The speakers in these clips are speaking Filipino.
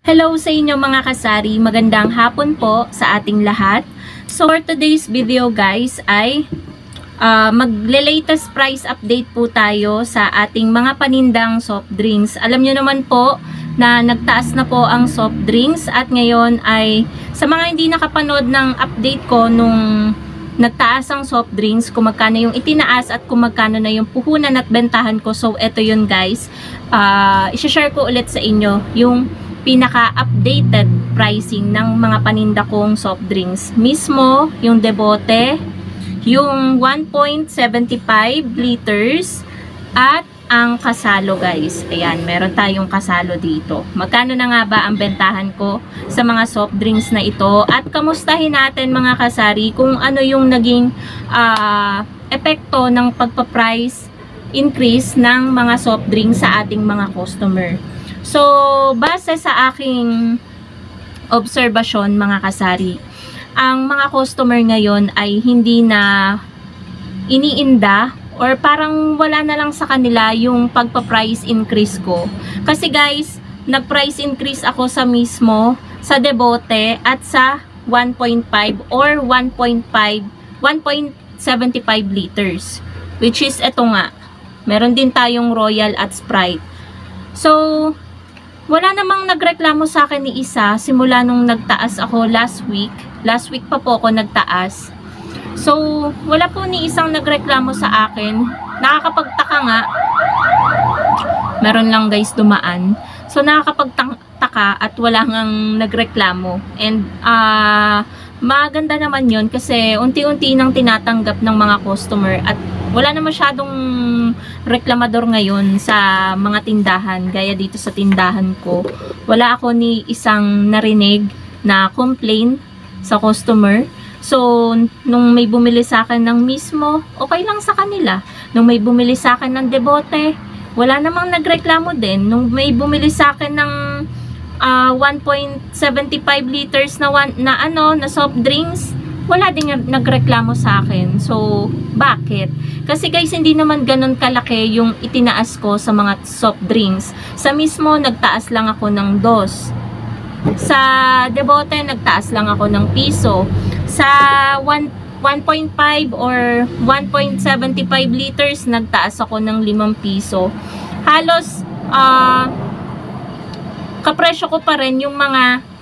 Hello sa inyo mga kasari, magandang hapon po sa ating lahat. So for today's video guys ay magle-latest price update po tayo sa ating mga panindang soft drinks. Alam nyo naman po na nagtaas na po ang soft drinks at ngayon ay sa mga hindi nakapanood ng update ko nung nagtaas ang soft drinks, kung magkano yung itinaas at kung magkano na yung puhunan at bentahan ko. So eto yun guys, i-share ko ulit sa inyo yung pinaka-updated pricing ng mga paninda kong soft drinks. Mismo, yung Debote, yung 1.75 liters, at ang Kasalo guys. Ayan, meron tayong Kasalo dito. Magkano na nga ba ang bentahan ko sa mga soft drinks na ito? At kamustahin natin mga kasari kung ano yung naging epekto ng pagpa-price increase ng mga soft drinks sa ating mga customer. So, base sa aking obserbasyon mga kasari, ang mga customer ngayon ay hindi na iniinda or parang wala na lang sa kanila yung pagpa-price increase ko. Kasi guys, nag-price increase ako sa mismo, sa Debote at sa 1.5 or 1.75 liters. Which is ito nga. Meron din tayong Royal at Sprite. So, wala namang nagreklamo sa akin ni isa simula nung nagtaas ako last week. Last week pa po ako nagtaas. So, wala po ni isang nagreklamo sa akin. Nakakapagtaka nga. Meron lang guys dumaan. So, nakakapagtaka at wala ngang nagreklamo. And, maganda naman yun kasi unti-unti nang tinatanggap ng mga customer at wala na masyadong reklamador ngayon sa mga tindahan. Gaya dito sa tindahan ko, wala ako ni isang narinig na complaint sa customer. So, nung may bumili sa akin ng mismo, okay lang sa kanila. Nung may bumili sa akin ng Debote, wala namang nagreklamo din. Nung may bumili sa akin ng 1.75 liters na soft drinks, wala din nagreklamo sa akin. So, bakit? Kasi guys, hindi naman ganun kalaki yung itinaas ko sa mga soft drinks. Sa mismo, nagtaas lang ako ng 2. Sa Debote, nagtaas lang ako ng piso. Sa 1.5 or 1.75 liters, nagtaas ako ng 5 piso. Halos, kapresyo ko pa rin yung mga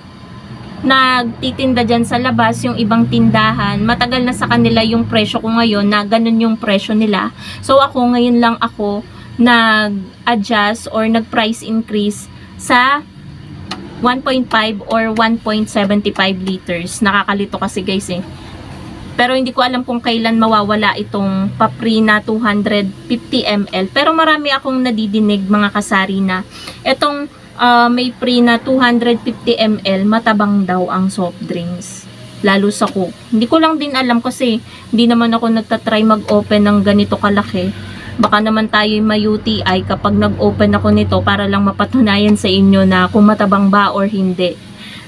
nagtitinda dyan sa labas, yung ibang tindahan. Matagal na sa kanila yung presyo ko ngayon na ganun yung presyo nila. So ako ngayon lang ako nag-adjust or nag-price increase sa 1.5 or 1.75 liters. Nakakalito kasi guys eh. Pero hindi ko alam kung kailan mawawala itong papri na 250 ml. Pero marami akong nadidinig mga kasari na itong may free na 250 ml, matabang daw ang soft drinks. Lalo sa Coke. Hindi ko lang din alam kasi hindi naman ako nagtatry mag-open ng ganito kalaki. Baka naman tayo may-UTI kapag nag-open ako nito para lang mapatunayan sa inyo na kung matabang ba or hindi.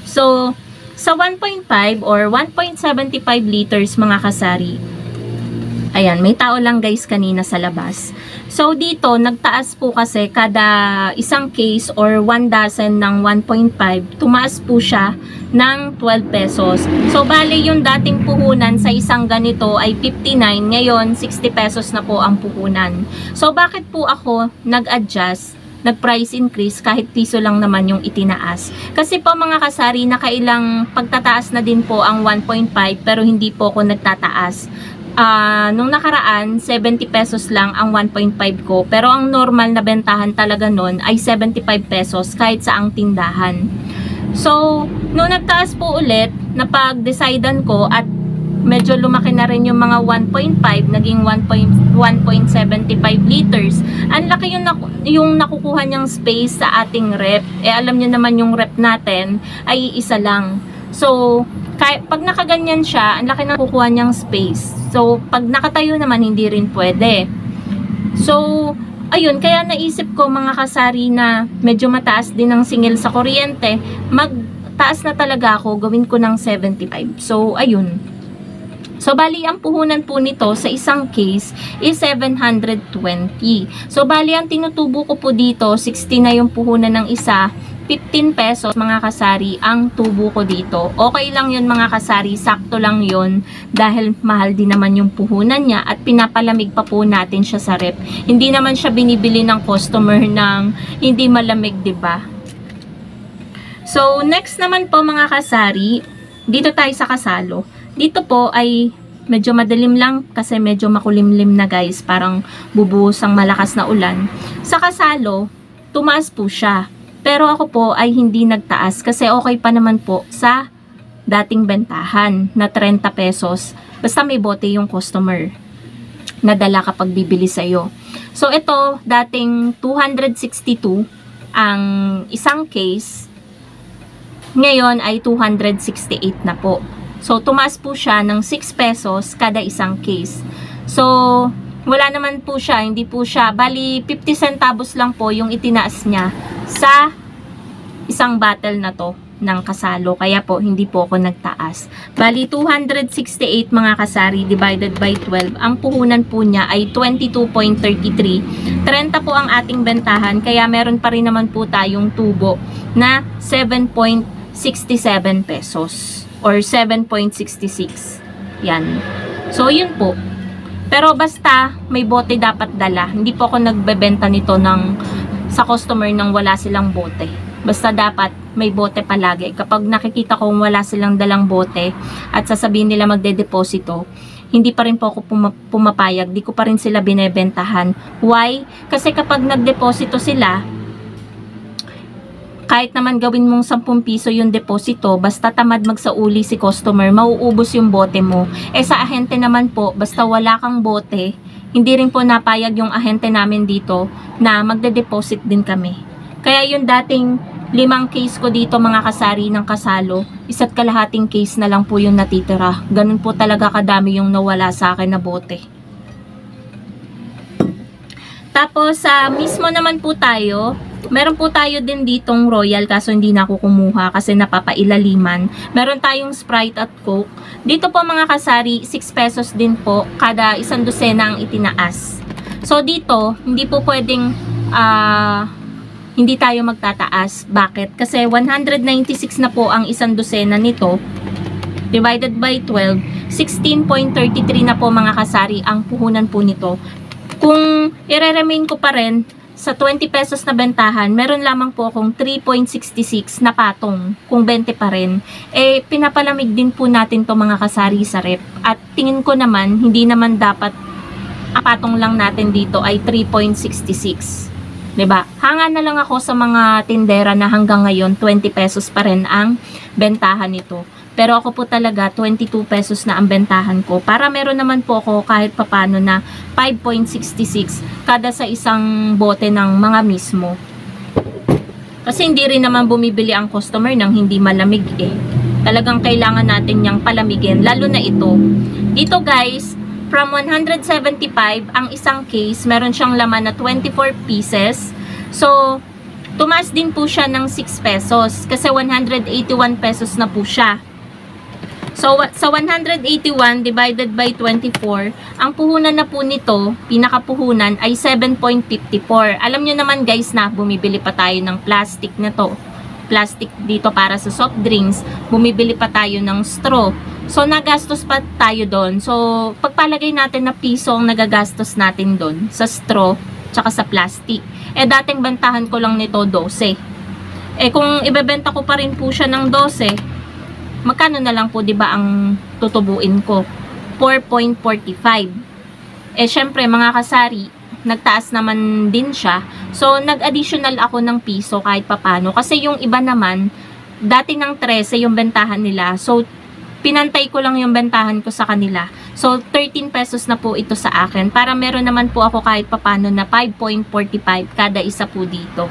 So, sa 1.5 or 1.75 liters mga kasari, ayan, may tao lang guys kanina sa labas. So, dito, nagtaas po kasi kada isang case or 1 dozen ng 1.5, tumaas po siya ng 12 pesos. So, bali yung dating puhunan sa isang ganito ay 59, ngayon 60 pesos na po ang puhunan. So, bakit po ako nag-adjust, nag-price increase kahit piso lang naman yung itinaas? Kasi po mga kasari, nakailang pagtataas na din po ang 1.5 pero hindi po ako nagtataas. Nung nakaraan, 70 pesos lang ang 1.5 ko. Pero ang normal na bentahan talaga nun ay 75 pesos kahit sa ang tindahan. So, nung nagtaas po ulit, napag-decidean ko at medyo lumaki na rin yung mga 1.5, naging 1.75 liters. Ang laki yung nakukuha niyang space sa ating rep. Alam niyo naman yung rep natin ay isa lang. So, pag nakaganyan siya, ang laki na kukuha niyang space. So, pag nakatayo naman, hindi rin pwede. So, ayun, kaya naisip ko mga kasari na medyo mataas din ang singil sa kuryente, magtaas na talaga ako, gawin ko ng 75. So, ayun. So, bali, ang puhunan po nito sa isang case is 720. So, bali, ang tinutubo ko po dito, 60 na yung puhunan ng isa, 15 pesos mga kasari ang tubo ko dito. Okay lang yun mga kasari, sakto lang yun dahil mahal din naman yung puhunan niya at pinapalamig pa po natin siya sa rep. Hindi naman siya binibili ng customer ng hindi malamig, 'di ba? So, next naman po mga kasari, dito tayo sa kasalo. Dito po ay medyo madilim lang kasi medyo makulimlim na guys, parang bubuhos ang malakas na ulan. Sa kasalo, tumaas po siya. Pero ako po ay hindi nagtaas kasi okay pa naman po sa dating bentahan na 30 pesos. Basta may bote yung customer na dala kapag bibili sa'yo. So ito, dating 262 ang isang case. Ngayon ay 268 na po. So tumaas po siya ng 6 pesos kada isang case. So wala naman po siya, hindi po siya, bali 50 centavos lang po yung itinaas niya sa isang bottle na to ng kasalo. Kaya po, hindi po ako nagtaas. Bali 268 mga kasari divided by 12. Ang puhunan po niya ay 22.33. 30 po ang ating bentahan, kaya meron pa rin naman po tayong tubo na 7.67 pesos or 7.66. Yan. So, yun po. Pero basta may bote dapat dala. Hindi po ako nagbebenta nito sa customer nang wala silang bote. Basta dapat may bote palagi. Kapag nakikita kong wala silang dalang bote at sasabihin nila magde-deposito, hindi pa rin po ako pumapayag. Di ko pa rin sila binebentahan. Why? Kasi kapag nagdeposito sila, kahit naman gawin mong 10 piso yung deposito, basta tamad magsauli si customer, mauubos yung bote mo. Sa ahente naman po, basta wala kang bote, hindi rin po napayag yung ahente namin dito na magde-deposit din kami. Kaya yung dating 5 case ko dito mga kasari ng kasalo, 1.5 case na lang po yung natitira. Ganun po talaga kadami yung nawala sa akin na bote. Tapos, mismo naman po tayo, meron po tayo din ditong Royal, kaso hindi na ako kumuha kasi napapailaliman. Meron tayong Sprite at Coke. Dito po mga kasari, 6 pesos din po kada isang dosena ang itinaas. So dito, hindi po pwedeng hindi tayo magtataas. Bakit? Kasi 196 na po ang isang dosena nito. Divided by 12, 16.33 na po mga kasari ang puhunan po nito. Kung i-remain ko pa rin sa 20 pesos na bentahan, meron lamang po akong 3.66 na patong kung 20 pa rin. Pinapalamig din po natin to mga kasari sa rep. At tingin ko naman, hindi naman dapat ang patong lang natin dito ay 3.66. 'Di ba? Hanga na lang ako sa mga tindera na hanggang ngayon 20 pesos pa rin ang bentahan nito. Pero ako po talaga 22 pesos na ang bentahan ko para meron naman po ako kahit papano na 5.66 kada sa isang bote ng mga mismo. Kasi hindi rin naman bumibili ang customer ng hindi malamig Talagang kailangan natin niyang palamigin, lalo na ito. Dito guys, from 175 ang isang case, meron siyang laman na 24 pieces. So, tumaas din po siya ng 6 pesos kasi 181 pesos na po siya. So, sa 181 divided by 24, ang puhunan na po nito, pinakapuhunan, ay 7.54. Alam nyo naman guys na bumibili pa tayo ng plastic na to. Plastic dito para sa soft drinks. Bumibili pa tayo ng straw. So, nagastos pa tayo doon. So, pagpalagay natin na piso ang nagagastos natin doon sa straw tsaka sa plastic. Dating bentahan ko lang nito 12. Kung ibebenta ko pa rin po siya ng 12, magkano na lang po 'di ba ang tutubuin ko? 4.45. Syempre mga kasari, nagtaas naman din siya. So nag-additional ako ng piso kahit papano kasi yung iba naman dati ng 13 yung bentahan nila. So pinantay ko lang yung bentahan ko sa kanila. So 13 pesos na po ito sa akin para meron naman po ako kahit papano na 5.45 kada isa po dito.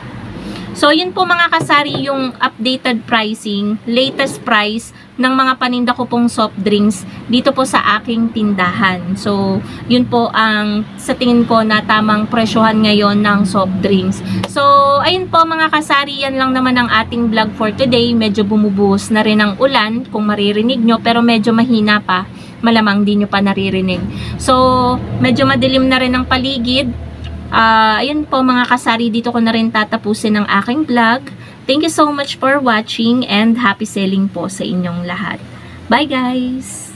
So, yun po mga kasari yung updated pricing, latest price ng mga paninda ko pong soft drinks dito po sa aking tindahan. So, yun po ang sa tingin ko na tamang presyohan ngayon ng soft drinks. So, ayun po mga kasari, yan lang naman ang ating vlog for today. Medyo bumubuhos na rin ang ulan kung maririnig nyo, pero medyo mahina pa. Malamang di nyo pa naririnig. So, medyo madilim na rin ang paligid. Ayun po mga kasari, dito ko na rin tatapusin ang aking vlog. Thank you so much for watching and happy selling po sa inyong lahat. Bye guys!